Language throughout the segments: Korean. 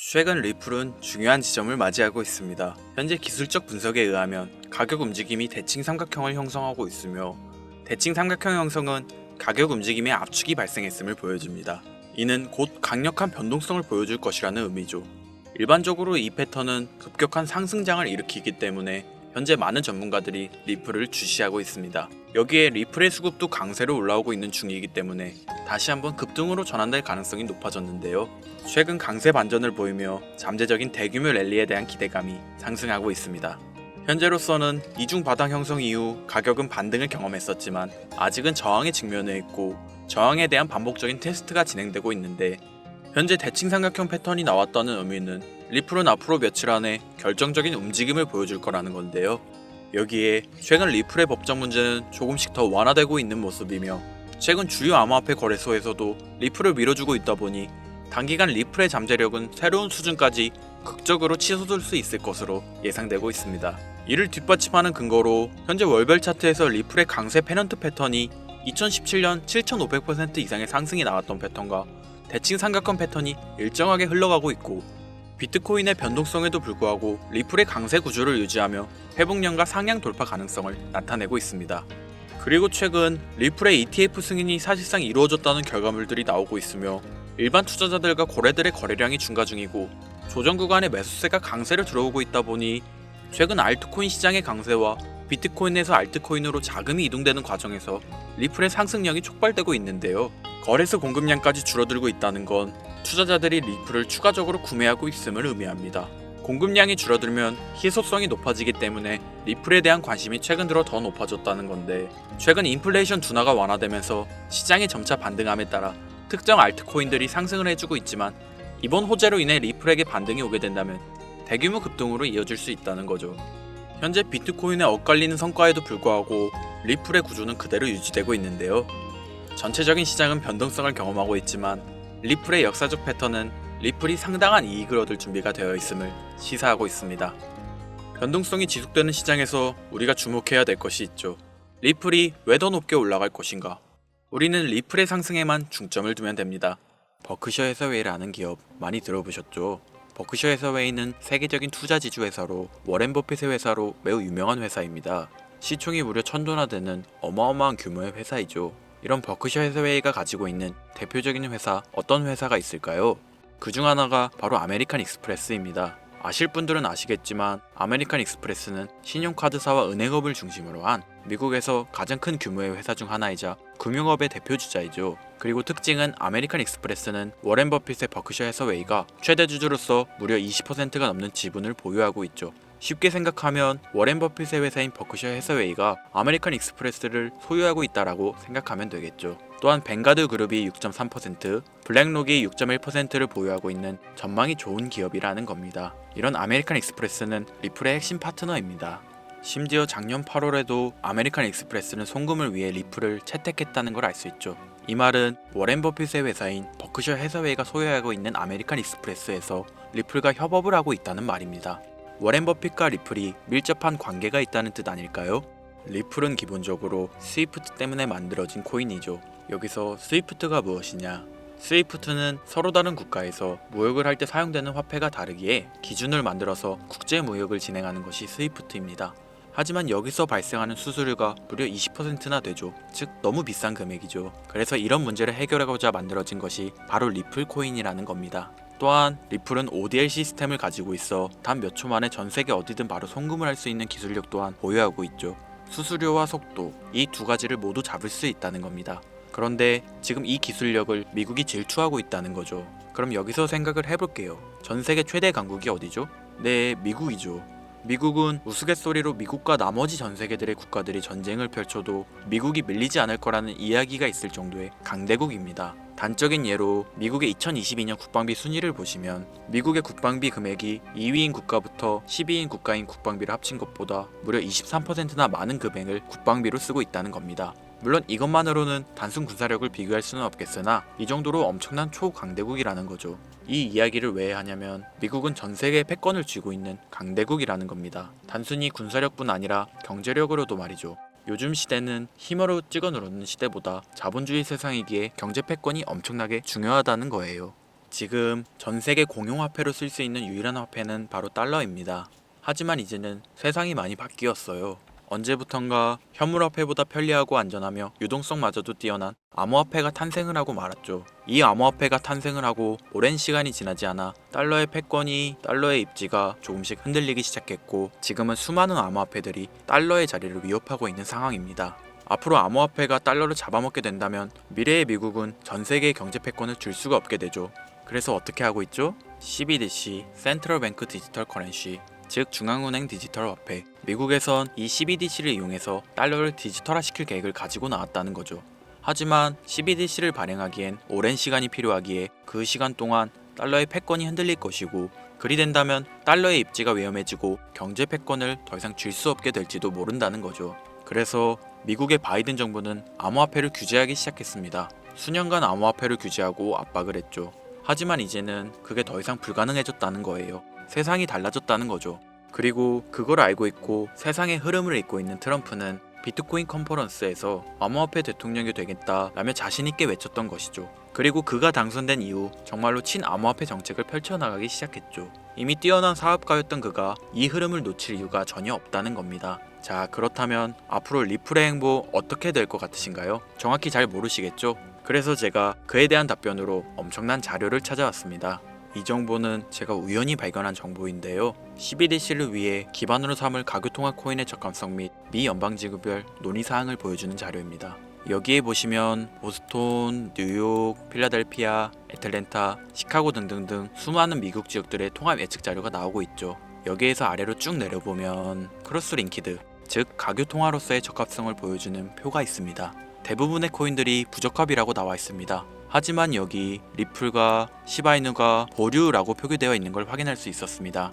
최근 리플은 중요한 지점을 맞이하고 있습니다. 현재 기술적 분석에 의하면 가격 움직임이 대칭 삼각형을 형성하고 있으며, 대칭 삼각형 형성은 가격 움직임에 압축이 발생했음을 보여줍니다. 이는 곧 강력한 변동성을 보여줄 것이라는 의미죠. 일반적으로 이 패턴은 급격한 상승장을 일으키기 때문에 현재 많은 전문가들이 리플을 주시하고 있습니다. 여기에 리플의 수급도 강세로 올라오고 있는 중이기 때문에 다시 한번 급등으로 전환될 가능성이 높아졌는데요. 최근 강세 반전을 보이며 잠재적인 대규모 랠리에 대한 기대감이 상승하고 있습니다. 현재로서는 이중 바닥 형성 이후 가격은 반등을 경험했었지만 아직은 저항에 직면해 있고, 저항에 대한 반복적인 테스트가 진행되고 있는데, 현재 대칭 삼각형 패턴이 나왔다는 의미는 리플은 앞으로 며칠 안에 결정적인 움직임을 보여줄 거라는 건데요. 여기에 최근 리플의 법적 문제는 조금씩 더 완화되고 있는 모습이며, 최근 주요 암호화폐 거래소에서도 리플을 밀어주고 있다 보니 단기간 리플의 잠재력은 새로운 수준까지 극적으로 치솟을 수 있을 것으로 예상되고 있습니다. 이를 뒷받침하는 근거로 현재 월별 차트에서 리플의 강세 페넌트 패턴이 2017년 7,500% 이상의 상승이 나왔던 패턴과 대칭 삼각형 패턴이 일정하게 흘러가고 있고, 비트코인의 변동성에도 불구하고 리플의 강세 구조를 유지하며 회복량과 상향 돌파 가능성을 나타내고 있습니다. 그리고 최근 리플의 ETF 승인이 사실상 이루어졌다는 결과물들이 나오고 있으며, 일반 투자자들과 고래들의 거래량이 증가 중이고 조정 구간의 매수세가 강세를 들어오고 있다 보니 최근 알트코인 시장의 강세와 비트코인에서 알트코인으로 자금이 이동되는 과정에서 리플의 상승력이 촉발되고 있는데요. 거래소 공급량까지 줄어들고 있다는 건 투자자들이 리플을 추가적으로 구매하고 있음을 의미합니다. 공급량이 줄어들면 희소성이 높아지기 때문에 리플에 대한 관심이 최근 들어 더 높아졌다는 건데, 최근 인플레이션 둔화가 완화되면서 시장이 점차 반등함에 따라 특정 알트코인들이 상승을 해주고 있지만, 이번 호재로 인해 리플에게 반등이 오게 된다면 대규모 급등으로 이어질 수 있다는 거죠. 현재 비트코인의 엇갈리는 성과에도 불구하고 리플의 구조는 그대로 유지되고 있는데요. 전체적인 시장은 변동성을 경험하고 있지만 리플의 역사적 패턴은 리플이 상당한 이익을 얻을 준비가 되어 있음을 시사하고 있습니다. 변동성이 지속되는 시장에서 우리가 주목해야 될 것이 있죠. 리플이 왜 더 높게 올라갈 것인가? 우리는 리플의 상승에만 중점을 두면 됩니다. 버크셔 해서웨이라는 기업 많이 들어보셨죠? 버크셔 해서웨이는 세계적인 투자 지주 회사로 워렌 버핏의 회사로 매우 유명한 회사입니다. 시총이 무려 1,000조나 되는 어마어마한 규모의 회사이죠. 이런 버크셔 해서웨이가 가지고 있는 대표적인 회사, 어떤 회사가 있을까요? 그 중 하나가 바로 아메리칸 익스프레스입니다. 아실 분들은 아시겠지만 아메리칸 익스프레스는 신용카드사와 은행업을 중심으로 한 미국에서 가장 큰 규모의 회사 중 하나이자 금융업의 대표주자이죠. 그리고 특징은 아메리칸 익스프레스는 워렌 버핏의 버크셔 해서웨이가 최대 주주로서 무려 20%가 넘는 지분을 보유하고 있죠. 쉽게 생각하면 워렌 버핏의 회사인 버크셔 해서웨이가 아메리칸 익스프레스를 소유하고 있다라고 생각하면 되겠죠. 또한 뱅가드 그룹이 6.3%, 블랙록이 6.1%를 보유하고 있는 전망이 좋은 기업이라는 겁니다. 이런 아메리칸 익스프레스는 리플의 핵심 파트너입니다. 심지어 작년 8월에도 아메리칸 익스프레스는 송금을 위해 리플을 채택했다는 걸 알 수 있죠. 이 말은 워렌 버핏의 회사인 버크셔 해서웨이가 소유하고 있는 아메리칸 익스프레스에서 리플과 협업을 하고 있다는 말입니다. 워렌 버핏과 리플이 밀접한 관계가 있다는 뜻 아닐까요? 리플은 기본적으로 스위프트 때문에 만들어진 코인이죠. 여기서 스위프트가 무엇이냐? 스위프트는 서로 다른 국가에서 무역을 할 때 사용되는 화폐가 다르기에 기준을 만들어서 국제 무역을 진행하는 것이 스위프트입니다. 하지만 여기서 발생하는 수수료가 무려 20%나 되죠. 즉 너무 비싼 금액이죠. 그래서 이런 문제를 해결하고자 만들어진 것이 바로 리플 코인이라는 겁니다. 또한 리플은 ODL 시스템을 가지고 있어 단 몇 초 만에 전 세계 어디든 바로 송금을 할 수 있는 기술력 또한 보유하고 있죠. 수수료와 속도, 이 두 가지를 모두 잡을 수 있다는 겁니다. 그런데 지금 이 기술력을 미국이 질투하고 있다는 거죠. 그럼 여기서 생각을 해볼게요. 전 세계 최대 강국이 어디죠? 네, 미국이죠. 미국은 우스갯소리로 미국과 나머지 전 세계들의 국가들이 전쟁을 펼쳐도 미국이 밀리지 않을 거라는 이야기가 있을 정도의 강대국입니다. 단적인 예로 미국의 2022년 국방비 순위를 보시면 미국의 국방비 금액이 2위인 국가부터 10위인 국가인 국방비를 합친 것보다 무려 23%나 많은 금액을 국방비로 쓰고 있다는 겁니다. 물론 이것만으로는 단순 군사력을 비교할 수는 없겠으나 이 정도로 엄청난 초강대국이라는 거죠. 이 이야기를 왜 하냐면 미국은 전 세계의 패권을 쥐고 있는 강대국이라는 겁니다. 단순히 군사력뿐 아니라 경제력으로도 말이죠. 요즘 시대는 힘으로 찍어 누르는 시대보다 자본주의 세상이기에 경제 패권이 엄청나게 중요하다는 거예요. 지금 전 세계 공용화폐로 쓸 수 있는 유일한 화폐는 바로 달러입니다. 하지만 이제는 세상이 많이 바뀌었어요. 언제부턴가 현물화폐보다 편리하고 안전하며 유동성마저도 뛰어난 암호화폐가 탄생을 하고 말았죠. 이 암호화폐가 탄생을 하고 오랜 시간이 지나지 않아 달러의 패권이, 달러의 입지가 조금씩 흔들리기 시작했고, 지금은 수많은 암호화폐들이 달러의 자리를 위협하고 있는 상황입니다. 앞으로 암호화폐가 달러를 잡아먹게 된다면 미래의 미국은 전 세계의 경제 패권을 줄 수가 없게 되죠. 그래서 어떻게 하고 있죠? CBDC, 센트럴 뱅크 디지털 커런시, 즉 중앙은행 디지털 화폐. 미국에선 이 CBDC를 이용해서 달러를 디지털화시킬 계획을 가지고 나왔다는 거죠. 하지만 CBDC를 발행하기엔 오랜 시간이 필요하기에 그 시간 동안 달러의 패권이 흔들릴 것이고, 그리 된다면 달러의 입지가 위험해지고 경제 패권을 더 이상 줄 수 없게 될지도 모른다는 거죠. 그래서 미국의 바이든 정부는 암호화폐를 규제하기 시작했습니다. 수년간 암호화폐를 규제하고 압박을 했죠. 하지만 이제는 그게 더 이상 불가능해졌다는 거예요. 세상이 달라졌다는 거죠. 그리고 그걸 알고 있고 세상의 흐름을 읽고 있는 트럼프는 비트코인 컨퍼런스에서 암호화폐 대통령이 되겠다라며 자신있게 외쳤던 것이죠. 그리고 그가 당선된 이후 정말로 친암호화폐 정책을 펼쳐나가기 시작했죠. 이미 뛰어난 사업가였던 그가 이 흐름을 놓칠 이유가 전혀 없다는 겁니다. 자, 그렇다면 앞으로 리플의 행보 어떻게 될 것 같으신가요? 정확히 잘 모르시겠죠? 그래서 제가 그에 대한 답변으로 엄청난 자료를 찾아왔습니다. 이 정보는 제가 우연히 발견한 정보인데요. CBDC를 위해 기반으로 삼을 가교통화 코인의 적합성 및 미 연방지구별 논의사항을 보여주는 자료입니다. 여기에 보시면 보스톤, 뉴욕, 필라델피아, 애틀랜타, 시카고 등등등 수많은 미국 지역들의 통합 예측 자료가 나오고 있죠. 여기에서 아래로 쭉 내려보면 크로스링키드, 즉 가교통화로서의 적합성을 보여주는 표가 있습니다. 대부분의 코인들이 부적합이라고 나와 있습니다. 하지만 여기 리플과 시바이누가 보류라고 표기되어 있는 걸 확인할 수 있었습니다.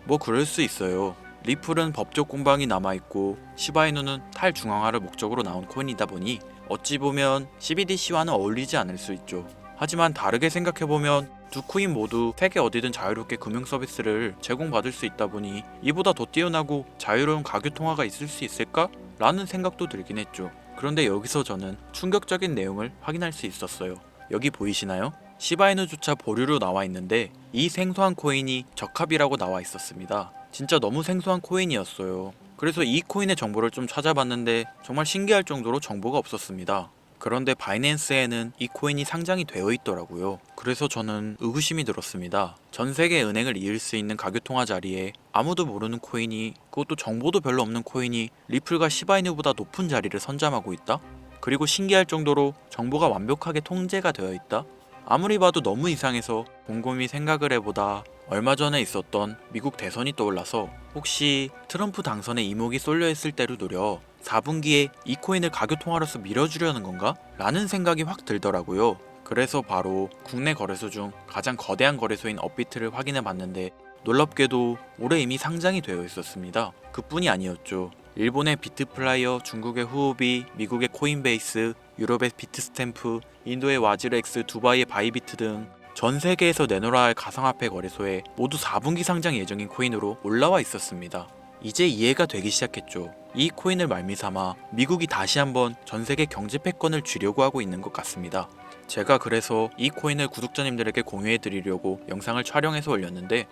뭐 그럴 수 있어요. 리플은 법적 공방이 남아있고 시바이누는 탈중앙화를 목적으로 나온 코인이다 보니 어찌 보면 CBDC와는 어울리지 않을 수 있죠. 하지만 다르게 생각해보면 두 코인 모두 세계 어디든 자유롭게 금융 서비스를 제공받을 수 있다 보니 이보다 더 뛰어나고 자유로운 가교통화가 있을 수 있을까? 라는 생각도 들긴 했죠. 그런데 여기서 저는 충격적인 내용을 확인할 수 있었어요. 여기 보이시나요? 시바이누조차 보류로 나와 있는데 이 생소한 코인이 적합이라고 나와 있었습니다. 진짜 너무 생소한 코인이었어요. 그래서 이 코인의 정보를 좀 찾아봤는데 정말 신기할 정도로 정보가 없었습니다. 그런데 바이낸스에는 이 코인이 상장이 되어 있더라고요. 그래서 저는 의구심이 들었습니다. 전 세계 은행을 이을 수 있는 가교통화 자리에 아무도 모르는 코인이, 그것도 정보도 별로 없는 코인이 리플과 시바이누보다 높은 자리를 선점하고 있다? 그리고 신기할 정도로 정보가 완벽하게 통제가 되어 있다? 아무리 봐도 너무 이상해서 곰곰이 생각을 해보다 얼마 전에 있었던 미국 대선이 떠올라서 혹시 트럼프 당선에 이목이 쏠려 있을 때를 노려 4분기에 이 코인을 가교통화로서 밀어주려는 건가? 라는 생각이 확 들더라고요. 그래서 바로 국내 거래소 중 가장 거대한 거래소인 업비트를 확인해 봤는데 놀랍게도 올해 이미 상장이 되어 있었습니다. 그뿐이 아니었죠. 일본의 비트플라이어, 중국의 후오비, 미국의 코인베이스, 유럽의 비트스탬프, 인도의 와즈렉스, 두바이의 바이비트 등 전 세계에서 내놓아야 할 가상화폐 거래소에 모두 4분기 상장 예정인 코인으로 올라와 있었습니다. 이제 이해가 되기 시작했죠. 이 코인을 말미삼아 미국이 다시 한번 전 세계 경제 패권을 쥐려고 하고 있는 것 같습니다. 제가 그래서 이 코인을 구독자님들에게 공유해 드리려고 영상을 촬영해서 올렸는데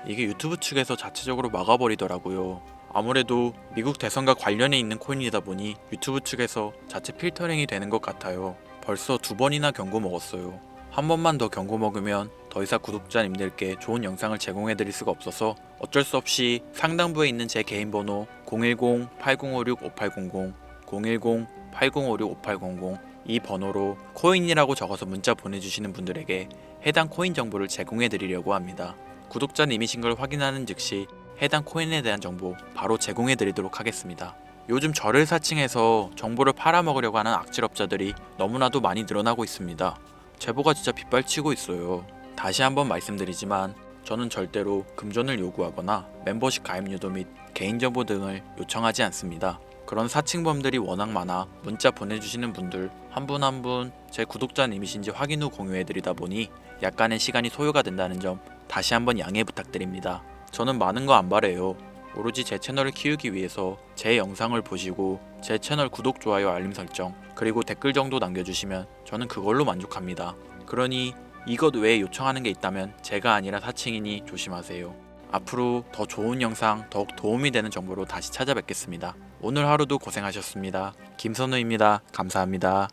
이게 유튜브 측에서 자체적으로 막아버리더라고요. 아무래도 미국 대선과 관련해 있는 코인이다 보니 유튜브 측에서 자체 필터링이 되는 것 같아요. 벌써 2번이나 경고 먹었어요. 한 번만 더 경고 먹으면 더 이상 구독자님들께 좋은 영상을 제공해 드릴 수가 없어서 어쩔 수 없이 상단부에 있는 제 개인 번호 010-8056-5800, 010-8056-5800 이 번호로 코인이라고 적어서 문자 보내주시는 분들에게 해당 코인 정보를 제공해 드리려고 합니다. 구독자님이신 걸 확인하는 즉시 해당 코인에 대한 정보 바로 제공해 드리도록 하겠습니다. 요즘 저를 사칭해서 정보를 팔아먹으려고 하는 악질업자들이 너무나도 많이 늘어나고 있습니다. 제보가 진짜 빗발치고 있어요. 다시 한번 말씀드리지만 저는 절대로 금전을 요구하거나 멤버십 가입 유도 및 개인정보 등을 요청하지 않습니다. 그런 사칭범들이 워낙 많아 문자 보내주시는 분들 한 분 한 분 제 구독자님이신지 확인 후 공유해드리다 보니 약간의 시간이 소요가 된다는 점 다시 한번 양해 부탁드립니다. 저는 많은 거 안 바래요. 오로지 제 채널을 키우기 위해서 제 영상을 보시고 제 채널 구독, 좋아요, 알림 설정 그리고 댓글 정도 남겨주시면 저는 그걸로 만족합니다. 그러니 이것 외에 요청하는 게 있다면 제가 아니라 사칭이니 조심하세요. 앞으로 더 좋은 영상, 더욱 도움이 되는 정보로 다시 찾아뵙겠습니다. 오늘 하루도 고생하셨습니다. 김선우입니다. 감사합니다.